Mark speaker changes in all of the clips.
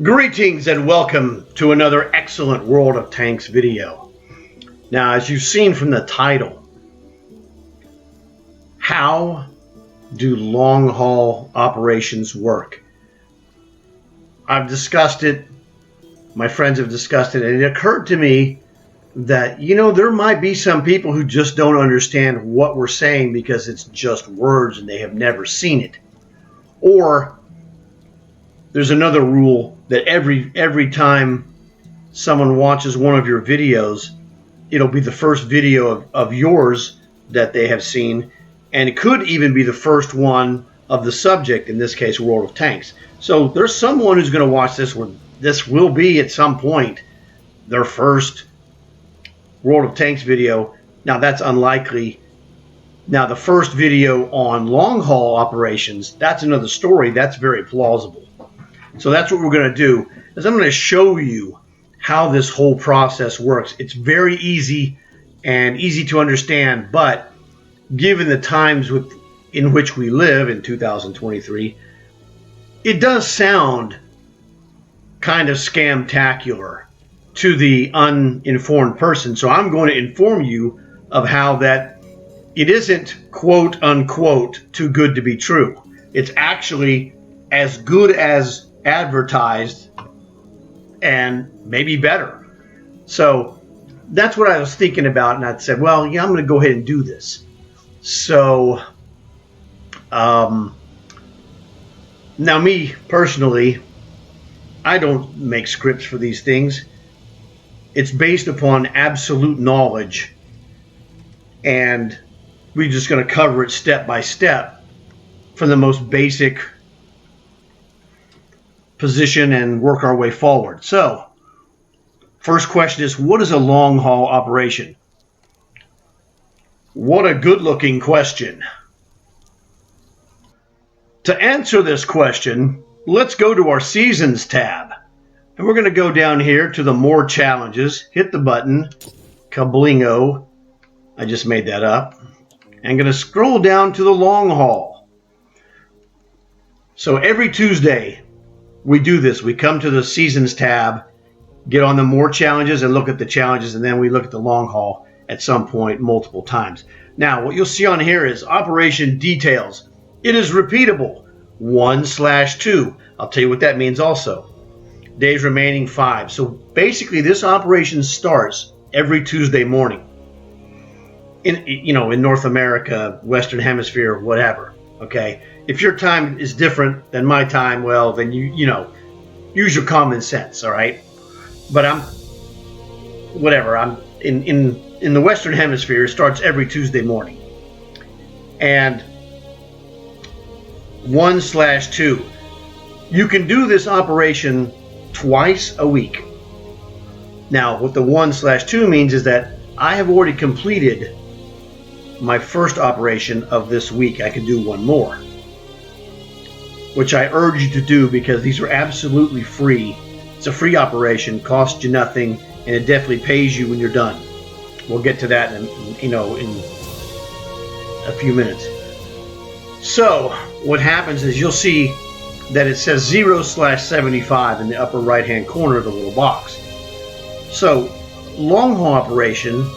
Speaker 1: Greetings and welcome to another excellent World of Tanks video. Now, as you've seen from the title, how do long haul operations work? I've discussed it, my friends have discussed it, and it occurred to me that, there might be some people who just don't understand what we're saying because it's just words and they have never seen it. Or there's another rule that every time someone watches one of your videos, it'll be the first video of yours that they have seen, and it could even be the first one of the subject, in this case, World of Tanks. So there's someone who's going to watch this where this will be at some point their first World of Tanks video. Now, that's unlikely. Now, the first video on long haul operations, that's another story. That's very plausible. So that's what we're going to do, is I'm going to show you how this whole process works. It's very easy and easy to understand, but given the times in which we live in 2023, it does sound kind of scamtacular to the uninformed person. So I'm going to inform you of how that it isn't quote unquote too good to be true. It's actually as good as advertised and maybe better. So that's what I was thinking about, and I said, well, yeah, I'm going to go ahead and do this. So now, me personally, I don't make scripts for these things. It's based upon absolute knowledge, and we're just going to cover it step by step from the most basic position and work our way forward. So, first question is, what is a long haul operation? What a good looking question. To answer this question, let's go to our Seasons tab. And we're going to go down here to the More Challenges, hit the button, kablingo, I just made that up. I'm going to scroll down to the long haul. So every Tuesday, we do this. We come to the Seasons tab, get on the More Challenges and look at the challenges, and then we look at the long haul at some point multiple times. Now, what you'll see on here is Operation Details. It is repeatable, 1/2. I'll tell you what that means also. Days remaining 5. So basically, this operation starts every Tuesday morning. In North America, Western Hemisphere, whatever. Okay. If your time is different than my time, well, then use your common sense, all right? But I'm in the Western Hemisphere, it starts every Tuesday morning. And 1/2. You can do this operation twice a week. Now, what the 1/2 means is that I have already completed my first operation of this week. I can do one more, which I urge you to do because these are absolutely free. It's a free operation, costs you nothing, and it definitely pays you when you're done. We'll get to that in a few minutes. So what happens is you'll see that it says 0/75 in the upper right hand corner of the little box. So long haul operation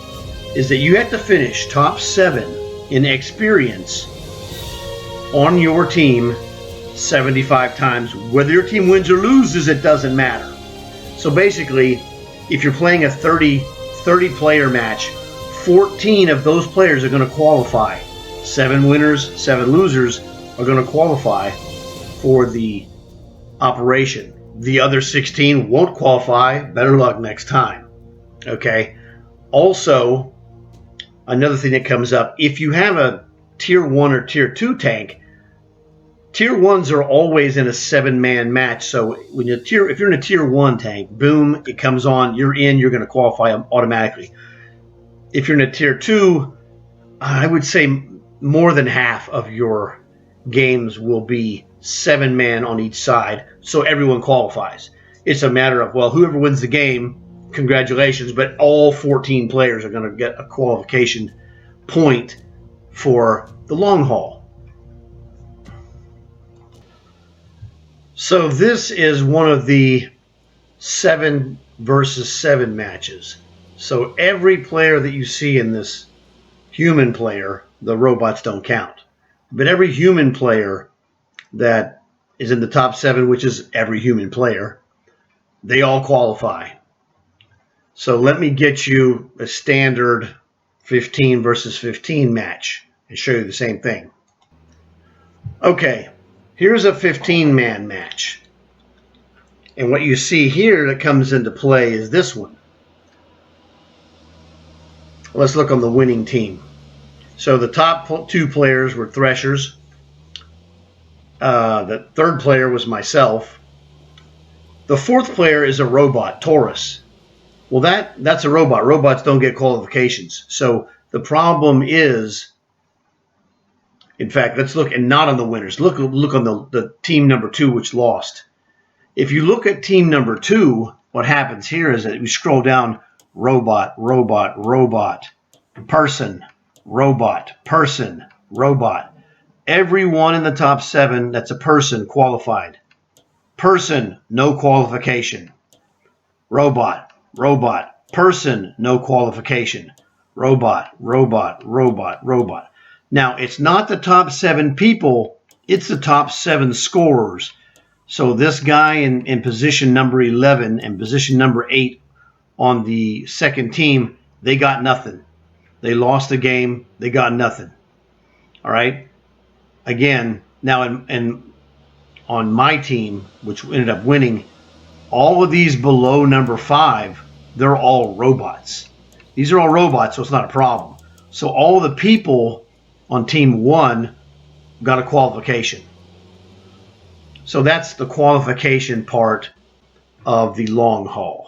Speaker 1: is that you have to finish top 7 in experience on your team 75 times. Whether your team wins or loses, it doesn't matter. So basically, if you're playing a 30 player match, 14 of those players are going to qualify. 7 winners, 7 losers are going to qualify for the operation. The other 16 won't qualify. Better luck next time. Okay. Also, another thing that comes up, if you have a tier 1 or tier 2 tank, tier 1s are always in a 7-man match. So if you're in a tier 1 tank, boom, it comes on, you're in, you're going to qualify automatically. If you're in a tier 2, I would say more than half of your games will be 7-man on each side, so everyone qualifies. It's a matter of, well, whoever wins the game, congratulations, but all 14 players are going to get a qualification point for the long haul. So this is one of the 7 versus 7 matches. So every player that you see in this human player, the robots don't count. But every human player that is in the top 7, which is every human player, they all qualify. So let me get you a standard 15 versus 15 match and show you the same thing. Okay, here's a 15-man match. And what you see here that comes into play is this one. Let's look on the winning team. So the top 2 players were Threshers. The third player was myself. The fourth player is a robot, Taurus. Well, that's a robot. Robots don't get qualifications. So the problem is, in fact, let's look, and not on the winners. Look on the team number 2, which lost. If you look at team number 2, what happens here is that we scroll down, robot, robot, robot, person, robot, person, robot. Everyone in the top 7 that's a person qualified. Person, no qualification. Robot, robot, person, no qualification. Robot, robot, robot, robot. Now, it's not the top 7 people, it's the top 7 scorers. So this guy in position number 11 and position number 8 on the second team, they got nothing. They lost the game. They got nothing. All right. Again, now and on my team, which ended up winning, all of these below number 5, they're all robots. These are all robots, so it's not a problem. So all the people on team 1 got a qualification. So that's the qualification part of the long haul.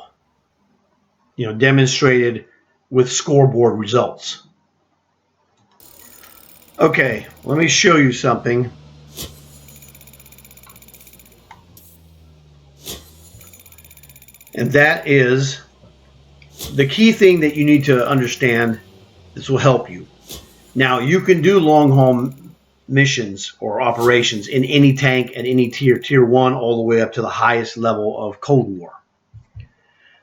Speaker 1: Demonstrated with scoreboard results. Okay, let me show you something. And that is the key thing that you need to understand. This will help you. Now, you can do long haul missions or operations in any tank and any tier 1 all the way up to the highest level of Cold War.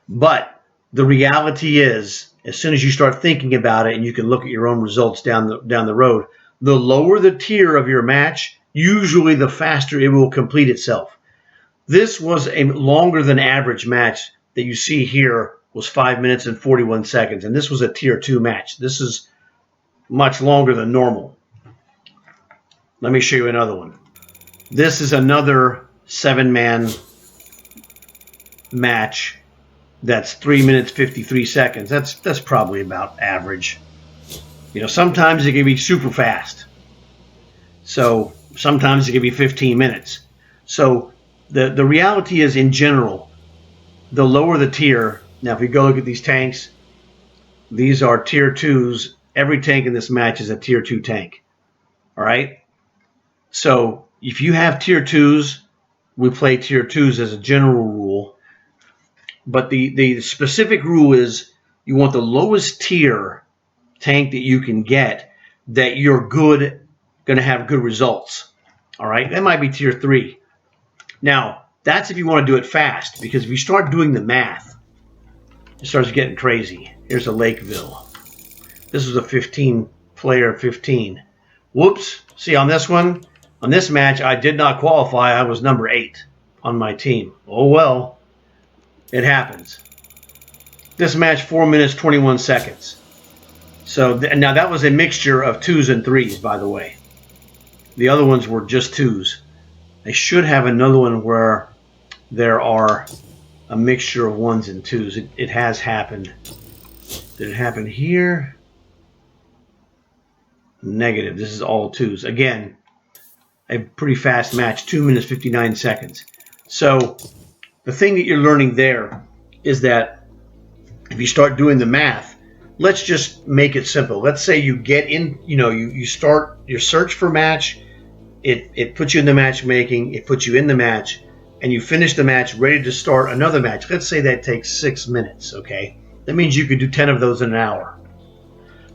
Speaker 1: But the reality is, as soon as you start thinking about it and you can look at your own results down the road, the lower the tier of your match, usually the faster it will complete itself. This was a longer than average match that you see here was 5 minutes and 41 seconds, and this was a tier 2 match. This is much longer than normal. Let me show you another one. This is another 7-man match. That's 3 minutes 53 seconds. That's probably about average. Sometimes it can be super fast. So sometimes it can be 15 minutes. So the reality is, in general, the lower the tier. Now, if you go look at these tanks, these are tier 2s. Every tank in this match is a tier 2 tank. All right. So if you have tier 2s, we play tier 2s as a general rule. But the specific rule is you want the lowest tier tank that you can get that you're going to have good results. All right, that might be tier 3. Now, that's if you want to do it fast, because if you start doing the math, it starts getting crazy. Here's a Lakeville. This was a 15-player 15. Whoops. See, on this one, on this match, I did not qualify. I was number 8 on my team. Oh, well. It happens. This match, 4 minutes, 21 seconds. So now that was a mixture of 2s and 3s, by the way. The other ones were just 2s. I should have another one where there are a mixture of 1s and 2s. It has happened. Did it happen here? Negative. This is all 2s. Again, a pretty fast match, 2 minutes, 59 seconds. So the thing that you're learning there is that if you start doing the math, let's just make it simple. Let's say you get in, you start your search for match, it puts you in the matchmaking, it puts you in the match, and you finish the match ready to start another match. Let's say that takes 6 minutes, okay? That means you could do 10 of those in an hour.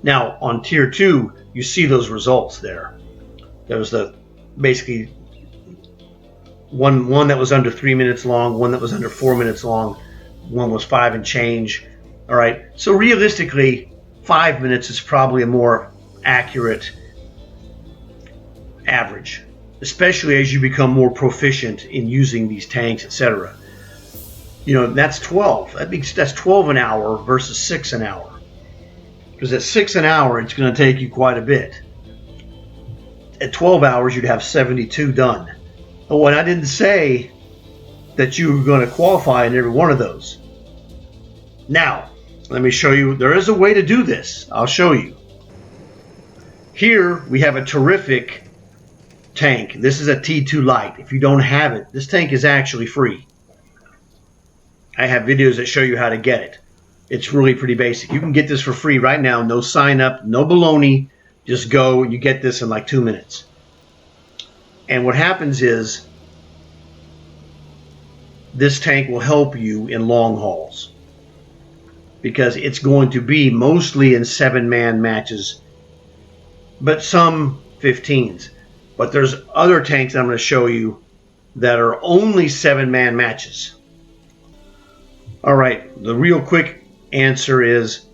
Speaker 1: Now, on tier 2, you see those results there. There was basically one that was under 3 minutes long, one that was under 4 minutes long, one was 5 and change. All right. So realistically, 5 minutes is probably a more accurate average, especially as you become more proficient in using these tanks, etc. That's 12. That's 12 an hour versus 6 an hour. Because at 6 an hour, it's going to take you quite a bit. At 12 hours, you'd have 72 done. Oh, and I didn't say that you were going to qualify in every one of those. Now, let me show you. There is a way to do this. I'll show you. Here, we have a terrific tank. This is a T2 Lite. If you don't have it, this tank is actually free. I have videos that show you how to get it. It's really pretty basic. You can get this for free right now. No sign up, no baloney. Just go and you get this in like 2 minutes. And what happens is this tank will help you in long hauls because it's going to be mostly in 7-man matches, but some 15s. But there's other tanks I'm going to show you that are only 7-man matches. All right, the real quick answer is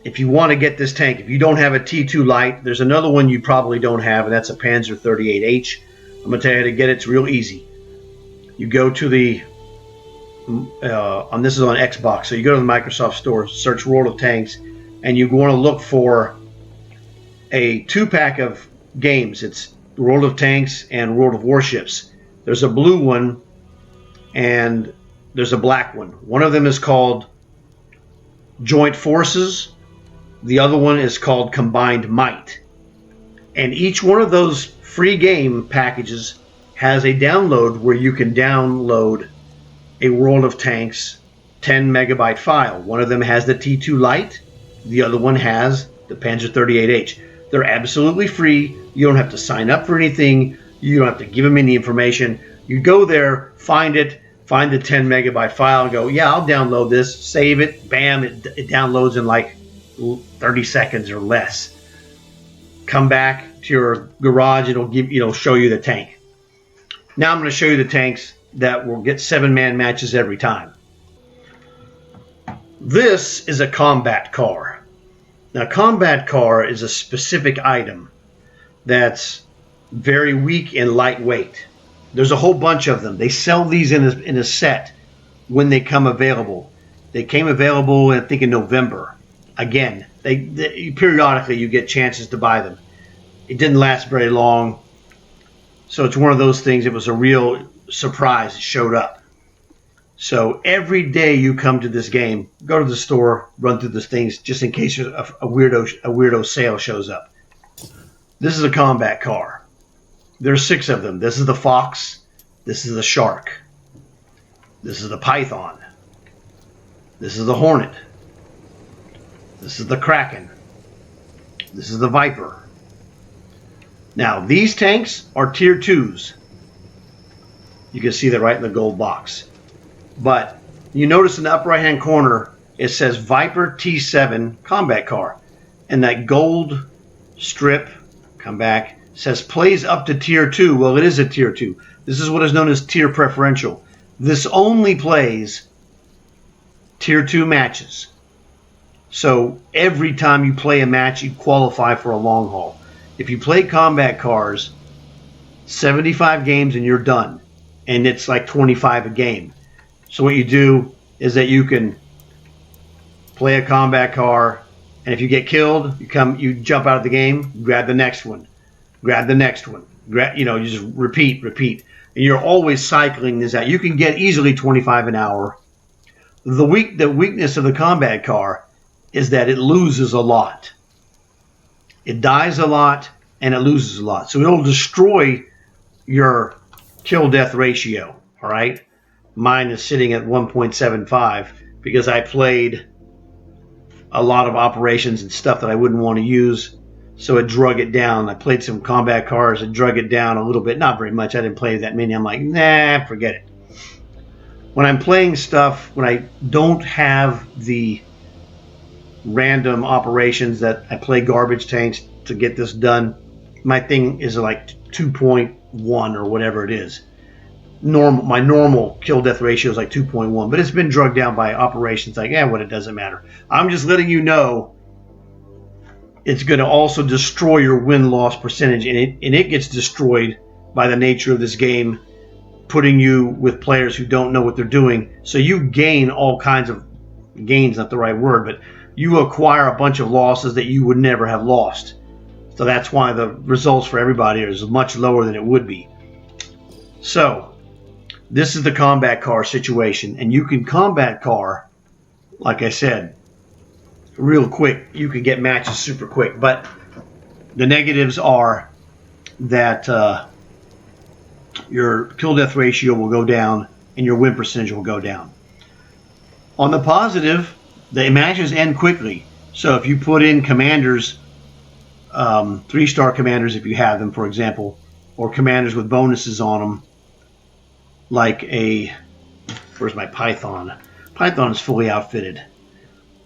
Speaker 1: if you want to get this tank, if you don't have a T2 Lite, there's another one you probably don't have, and that's a Panzer 38H. I'm going to tell you how to get it. It's real easy. You go to the, this is on Xbox, so you go to the Microsoft Store, search World of Tanks, and you want to look for a 2-pack of games. It's World of Tanks and World of Warships. There's a blue one, and there's a black one. One of them is called Joint Forces. The other one is called Combined Might. And each one of those free game packages has a download where you can download a World of Tanks 10 megabyte file. One of them has the T2 Lite. The other one has the Panzer 38H. They're absolutely free. You don't have to sign up for anything. You don't have to give them any information. You go there, find it, find the 10 megabyte file, and go, yeah, I'll download this, save it, bam, it downloads in like 30 seconds or less. Come back to your garage, it'll show you the tank. Now I'm going to show you the tanks that will get 7-man matches every time. This is a combat car. Now, combat car is a specific item that's very weak and lightweight. There's a whole bunch of them. They sell these in a set when they come available. They came available, I think, in November. Again, they periodically you get chances to buy them. It didn't last very long, so it's one of those things. It was a real surprise. It showed up. So every day you come to this game, go to the store, run through these things just in case a weirdo sale shows up. This is a combat car. There's 6 of them. This is the Fox. This is the Shark. This is the Python. This is the Hornet. This is the Kraken. This is the Viper. Now, these tanks are tier 2s. You can see that right in the gold box. But you notice in the upper right-hand corner, it says Viper T7 combat car. And that gold strip, come back, says plays up to tier 2. Well, it is a tier 2. This is what is known as tier preferential. This only plays tier 2 matches. So every time you play a match, you qualify for a long haul. If you play combat cars, 75 games and you're done. And it's like 25 a game. So what you do is that you can play a combat car, and if you get killed, you jump out of the game, grab the next one, grab the next one. You just repeat. And you're always cycling this out. You can get easily 25 an hour. The weakness of the combat car is that it loses a lot. It dies a lot and it loses a lot. So it'll destroy your kill-death ratio, all right? Mine is sitting at 1.75 because I played a lot of operations and stuff that I wouldn't want to use, so it drug it down. I played some combat cars and drug it down a little bit, not very much. I didn't play that many. I'm like, nah, forget it. When I'm playing stuff, when I don't have the random operations that I play garbage tanks to get this done, my thing is like 2.1 or whatever it is. my normal kill death ratio is like 2.1, but it's been drugged down by operations. Like, what, it doesn't matter. I'm just letting you know it's going to also destroy your win-loss percentage, and it gets destroyed by the nature of this game, putting you with players who don't know what they're doing. So you gain all kinds of gains, not the right word, but you acquire a bunch of losses that you would never have lost. So that's why the results for everybody is much lower than it would be. So this is the combat car situation, and you can combat car, like I said, real quick. You can get matches super quick, but the negatives are that your kill death ratio will go down and your win percentage will go down. On the positive, the matches end quickly. So if you put in commanders, 3-star commanders if you have them, for example, or commanders with bonuses on them, like where's my Python? Python is fully outfitted.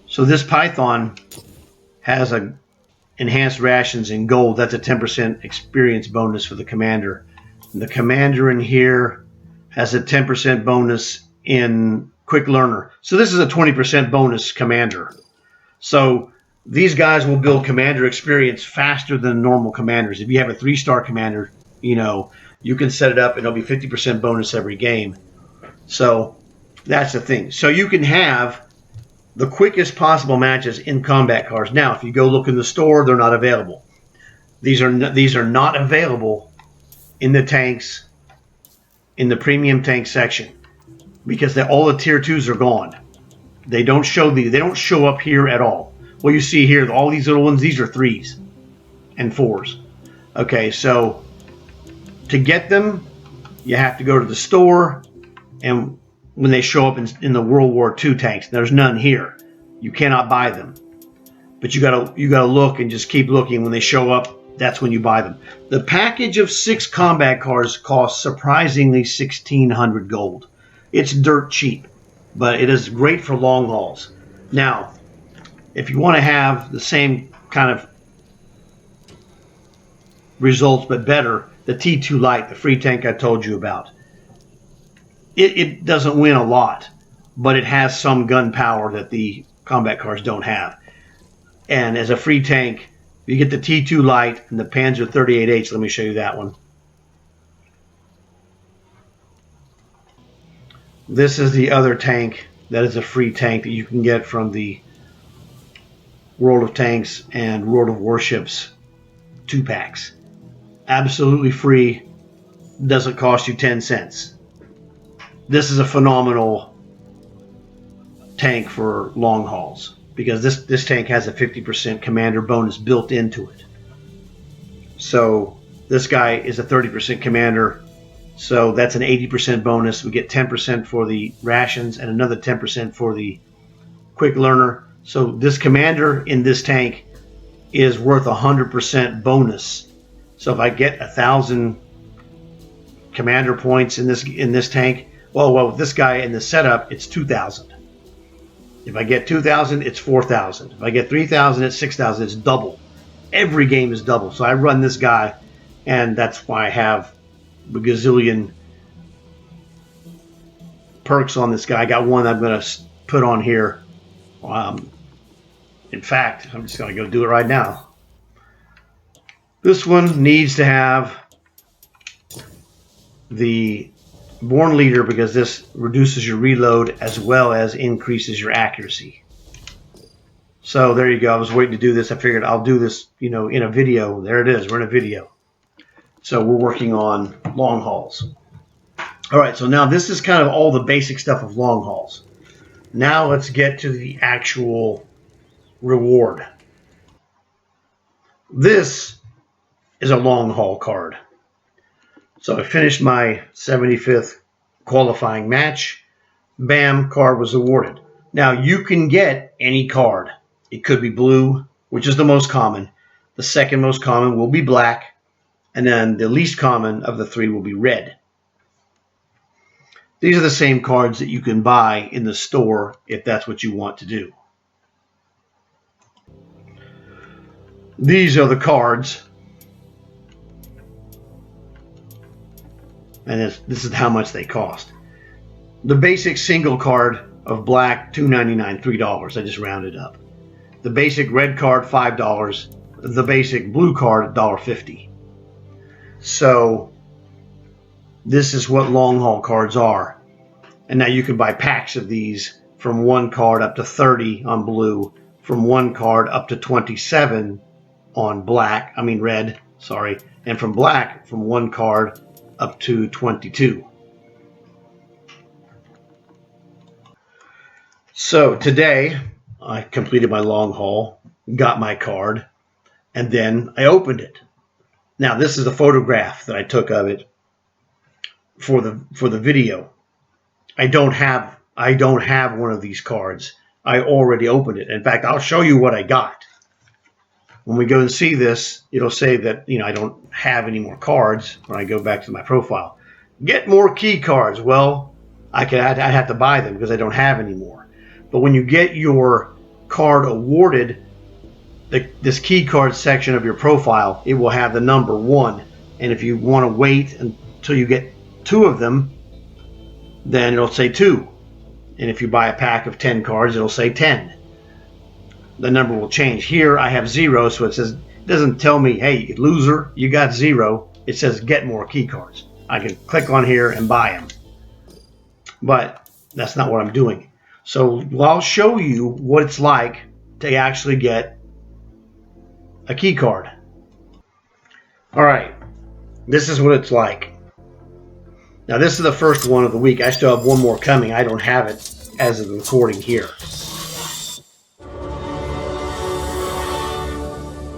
Speaker 1: So this Python has a enhanced rations in gold. That's a 10% experience bonus for the commander. And the commander in here has a 10% bonus in quick learner. So this is a 20% bonus commander. So these guys will build commander experience faster than normal commanders. If you have a 3-star commander, you can set it up and it'll be 50% bonus every game. So that's the thing. So you can have the quickest possible matches in combat cars. Now, if you go look in the store, they're not available. These are not available in the tanks, in the premium tank section, because all the tier 2s are gone. They don't show up here at all. What you see here, all these little ones, these are 3s and 4s. Okay, so to get them, you have to go to the store, and when they show up in the World War II tanks, there's none here. You cannot buy them, but you gotta look and just keep looking. When they show up, that's when you buy them. The package of 6 combat cars costs surprisingly 1,600 gold. It's dirt cheap, but it is great for long hauls. Now, if you want to have the same kind of results but better, the T2 Light, the free tank I told you about, it doesn't win a lot, but it has some gun power that the combat cars don't have. And as a free tank, you get the T2 Light and the Panzer 38H. Let me show you that one. This is the other tank that is a free tank that you can get from the World of Tanks and World of Warships 2-packs. Absolutely free. Doesn't cost you 10 cents. This is a phenomenal tank for long hauls, because this tank has a 50% commander bonus built into it. So this guy is a 30% commander, so that's an 80% bonus. We get 10% for the rations and another 10% for the quick learner. So this commander in this tank is worth 100% bonus. So if I get 1,000 commander points in this tank, well, with this guy in the setup, it's 2,000. If I get 2,000, it's 4,000. If I get 3,000, it's 6,000. It's double. Every game is double. So I run this guy, and that's why I have a gazillion perks on this guy. I got one I'm going to put on here. In fact, I'm just going to go do it right now. This one needs to have the Born Leader, because this reduces your reload as well as increases your accuracy. So there you go. I was waiting to do this. I figured I'll do this, in a video. There it is. We're in a video. So we're working on long hauls. All right, so now this is kind of all the basic stuff of long hauls. Now let's get to the actual reward. This is a long haul card. So I finished my 75th qualifying match. Bam, card was awarded. Now you can get any card. It could be blue, which is the most common. The second most common will be black. And then the least common of the 3 will be red. These are the same cards that you can buy in the store if that's what you want to do. These are the cards. and this is how much they cost. The basic single card of black, $2.99, $3. I just rounded up. The basic red card, $5. The basic blue card, $1.50. So this is what long haul cards are. And now you can buy packs of these from 1 card up to 30 on blue, from 1 card up to 27 on red, and from black from 1 card up to 22. So today I completed my long haul, got my card, and then I opened it. Now this is a photograph that I took of it for the video. I don't have one of these cards. I already opened it. In fact, I'll show you what I got. When we go and see this, it'll say that I don't have any more cards when I go back to my profile. Get more key cards. Well, I have to buy them because I don't have any more. But when you get your card awarded, this key card section of your profile, it will have the number 1. And if you want to wait until you get 2 of them, then it'll say 2. And if you buy a pack of 10 cards, it'll say 10. The number will change. Here I have 0, so it doesn't tell me, hey, loser, you got 0. It says get more key cards. I can click on here and buy them. But that's not what I'm doing. So I'll show you what it's like to actually get a key card. All right, this is what it's like. Now this is the first one of the week. I still have one more coming. I don't have it as of the recording here.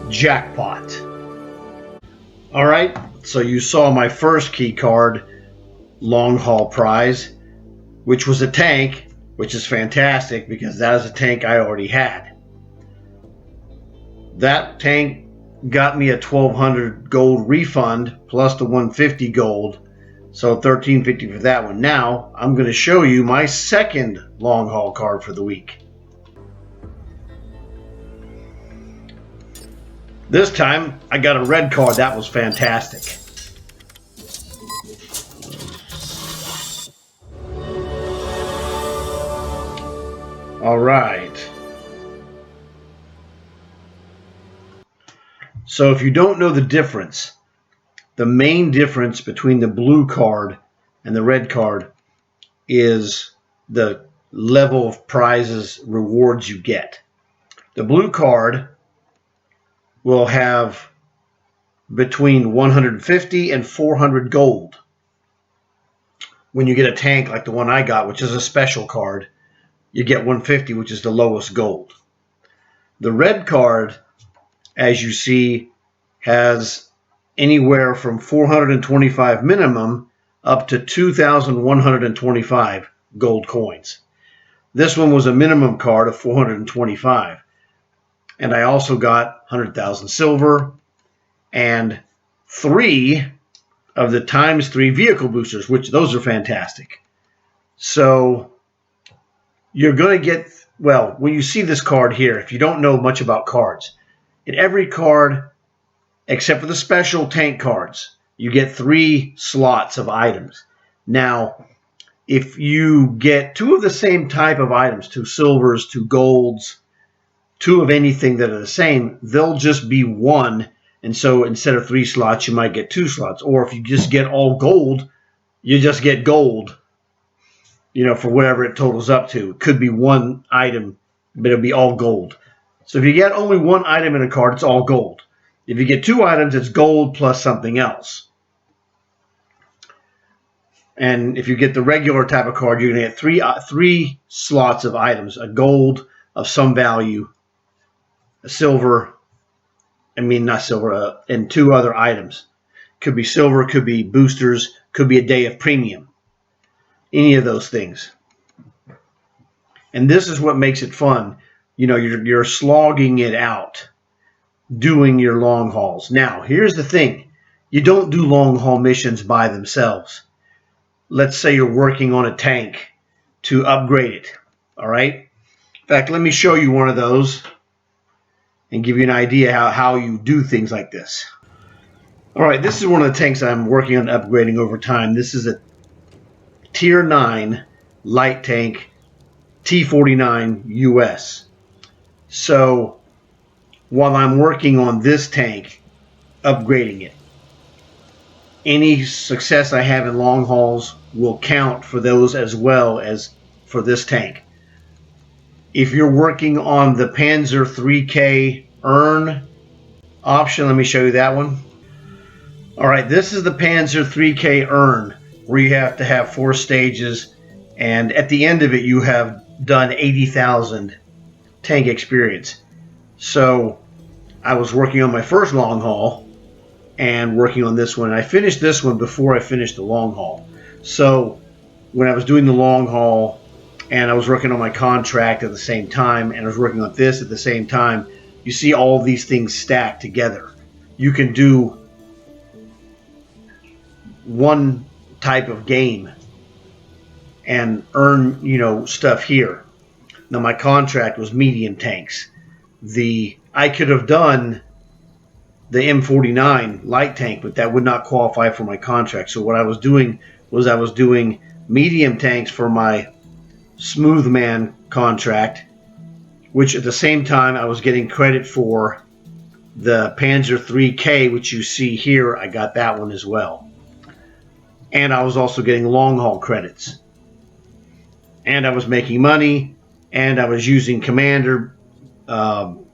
Speaker 1: Jackpot. All right, so you saw my first key card long haul prize, which was a tank, which is fantastic because that is a tank I already had. That tank got me a 1,200 gold refund plus the 150 gold. So $13.50 for that one. Now I'm going to show you my second long haul card for the week. This time I got a red card. That was fantastic. All right. So if you don't know the difference, the main difference between the blue card and the red card is the level of prizes, rewards you get. The blue card will have between 150 and 400 gold. When you get a tank like the one I got, which is a special card, you get 150, which is the lowest gold. The red card, as you see, has anywhere from 425 minimum up to 2,125 gold coins. This one was a minimum card of 425. And I also got 100,000 silver and 3 of the ×3 vehicle boosters, which those are fantastic. So you're going to get, well, when you see this card here, if you don't know much about cards, in every card, except for the special tank cards, you get 3 slots of items. Now, if you get 2 of the same type of items, 2 silvers, 2 golds, 2 of anything that are the same, they'll just be 1. And so instead of 3 slots, you might get 2 slots. Or if you just get all gold, you just get gold, for whatever it totals up to. It could be 1 item, but it'll be all gold. So if you get only 1 item in a card, it's all gold. If you get 2 items, it's gold plus something else. And if you get the regular type of card, you're going to get 3 slots of items, a gold of some value, a silver, and 2 other items. Could be silver, could be boosters, could be a day of premium. Any of those things. And this is what makes it fun. You're slogging it out, doing your long hauls. Now, here's the thing. You don't do long haul missions by themselves. Let's say you're working on a tank to upgrade it. All right? In fact, let me show you one of those and give you an idea how you do things like this. All right, this is one of the tanks I'm working on upgrading over time. This is a Tier 9 light tank, T49 US. So while I'm working on this tank, upgrading it, any success I have in long hauls will count for those as well as for this tank. If you're working on the Panzer 3K Earn option, let me show you that one. All right, this is the Panzer 3K Earn, where you have to have 4 stages, and at the end of it, you have done 80,000 tank experience. So I was working on my first long haul and working on this one. I finished this one before I finished the long haul. So when I was doing the long haul and I was working on my contract at the same time, and I was working on this at the same time, you see all these things stacked together. You can do one type of game and earn, stuff here. Now my contract was medium tanks. I could have done the M49 light tank, but that would not qualify for my contract. So what I was doing was I was doing medium tanks for my Smoothman contract, which at the same time I was getting credit for the Panzer 3K, which you see here. I got that one as well. And I was also getting long haul credits. And I was making money, and I was using Commander, advanced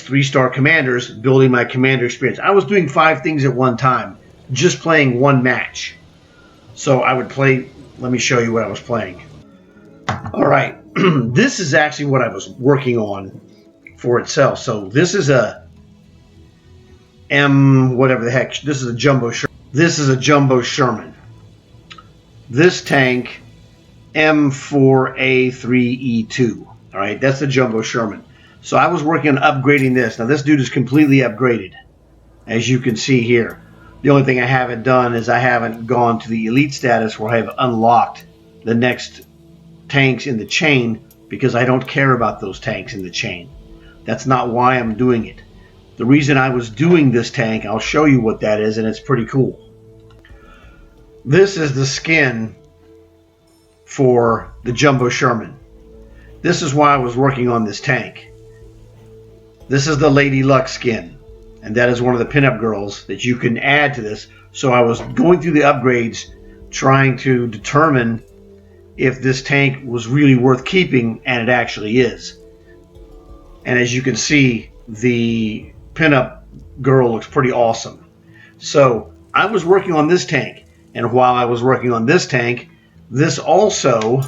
Speaker 1: 3-star commanders, building my commander experience. I was doing 5 things at one time, just playing one match. So I would play, let me show you what I was playing. All right, this is actually what I was working on for itself. So this is a whatever the heck, this is a Jumbo Sherman. This is a Jumbo Sherman. This tank, M4A3E2. All right, that's the Jumbo Sherman. So I was working on upgrading this. Now this dude is completely upgraded, as you can see here. The only thing I haven't done is I haven't gone to the elite status where I have unlocked the next tanks in the chain, because I don't care about those tanks in the chain. That's not why I'm doing it. The reason I was doing this tank, I'll show you what that is, and it's pretty cool. This is the skin for the Jumbo Sherman. This is why I was working on this tank. This is the Lady Luck skin, and that is one of the pinup girls that you can add to this. So I was going through the upgrades trying to determine if this tank was really worth keeping, and it actually is. And as you can see, the pinup girl looks pretty awesome. So I was working on this tank, and while I was working on this tank, this also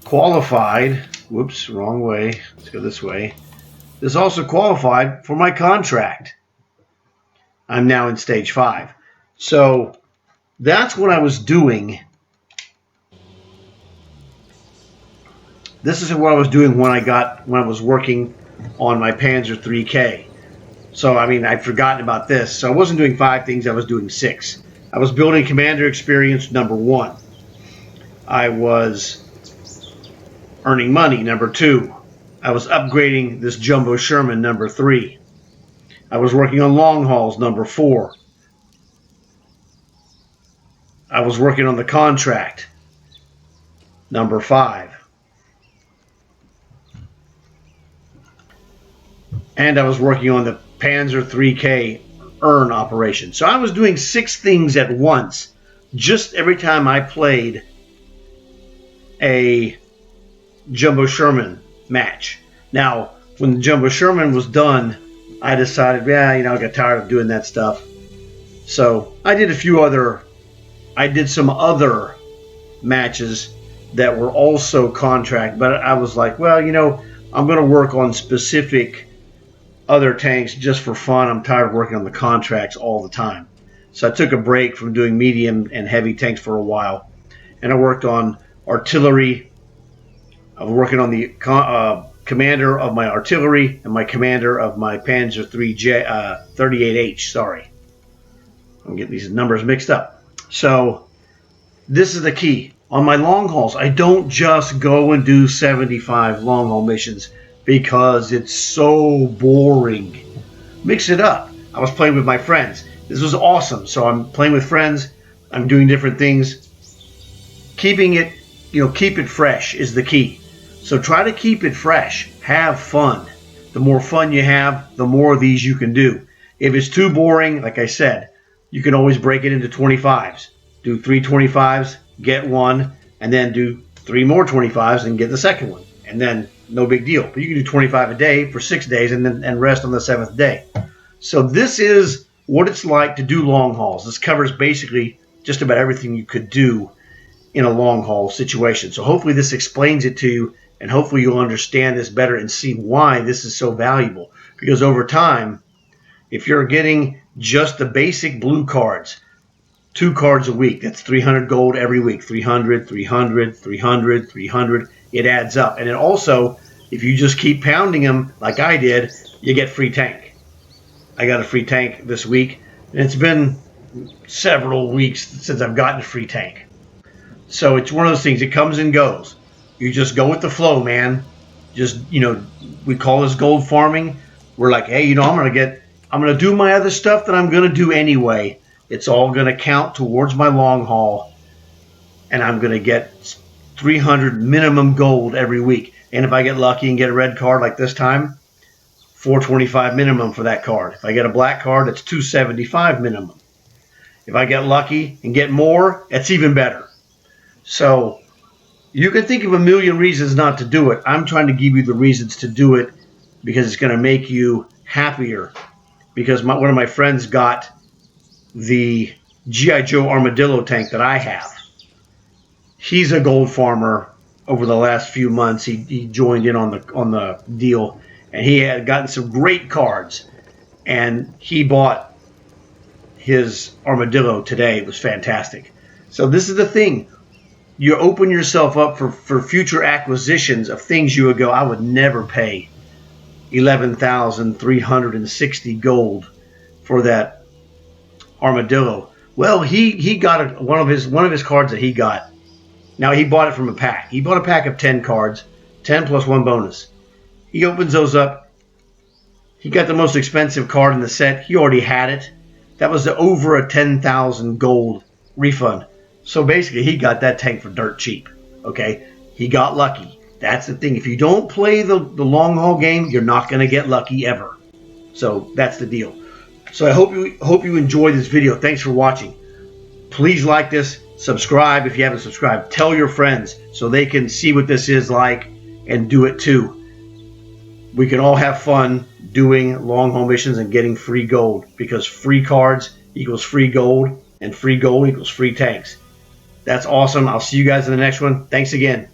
Speaker 1: qualified, whoops, wrong way, let's go this way. This also qualified for my contract. I'm now in stage 5. So that's what I was doing. This is what I was doing when I was working on my Panzer 3K. So, I mean, I'd forgotten about this. So I wasn't doing 5 things, I was doing 6. I was building commander experience, number 1. I was earning money, number 2. I was upgrading this Jumbo Sherman, number 3. I was working on long hauls, number 4. I was working on the contract, number 5. And I was working on the Panzer 3K earn operation. So I was doing 6 things at once, just every time I played a Jumbo Sherman match. Now, when the Jumbo Sherman was done, I decided, I got tired of doing that stuff. So I did some other matches that were also contract, but I was like, I'm going to work on specific other tanks just for fun. I'm tired of working on the contracts all the time. So I took a break from doing medium and heavy tanks for a while, and I worked on artillery. I was working on the commander of my artillery and my commander of my Panzer 38H. Sorry, I'm getting these numbers mixed up. So this is the key. On my long hauls, I don't just go and do 75 long haul missions. because it's so boring. Mix it up. I was playing with my friends. This was awesome. So I'm playing with friends. I'm doing different things. Keeping it, keep it fresh is the key. So try to keep it fresh. Have fun. The more fun you have, the more of these you can do. If it's too boring, like I said, you can always break it into 25s. Do 3 25s, get one, and then do 3 more 25s and get the second one. And then no big deal. But you can do 25 a day for 6 days and rest on the 7th day. So this is what it's like to do long hauls. This covers basically just about everything you could do in a long haul situation. So hopefully this explains it to you, and hopefully you'll understand this better and see why this is so valuable. Because over time, if you're getting just the basic blue cards, 2 cards a week, that's 300 gold every week. 300, 300, 300, 300. It adds up. And it also, if you just keep pounding them like I did, you get free tank. I got a free tank this week, and it's been several weeks since I've gotten a free tank. So it's one of those things. It comes and goes. You just go with the flow, man. Just, we call this gold farming. We're like, hey, I'm going to do my other stuff that I'm going to do anyway. It's all going to count towards my long haul, and I'm going to get 300 minimum gold every week. And if I get lucky and get a red card like this time, 425 minimum for that card. If I get a black card, it's 275 minimum. If I get lucky and get more, it's even better. So you can think of a million reasons not to do it. I'm trying to give you the reasons to do it because it's going to make you happier. Because one of my friends got the G.I. Joe Armadillo tank that I have. He's a gold farmer. Over the last few months, he joined in on the deal, and he had gotten some great cards. And he bought his Armadillo today. It was fantastic. So this is the thing. You open yourself up for future acquisitions of things you would go, I would never pay 11,360 gold for that Armadillo. Well, he got one of his cards that he got. Now he bought it from a pack. He bought a pack of 10 cards, 10 plus 1 bonus. He opens those up. He got the most expensive card in the set. He already had it. That was over a 10,000 gold refund. So basically, he got that tank for dirt cheap. Okay, he got lucky. That's the thing. If you don't play the long haul game, you're not going to get lucky ever. So that's the deal. So I hope you enjoyed this video. Thanks for watching. Please like this. Subscribe if you haven't subscribed. Tell your friends so they can see what this is like and do it too. We can all have fun doing long haul missions and getting free gold, because free cards equals free gold, and free gold equals free tanks. That's awesome. I'll see you guys in the next one. Thanks again.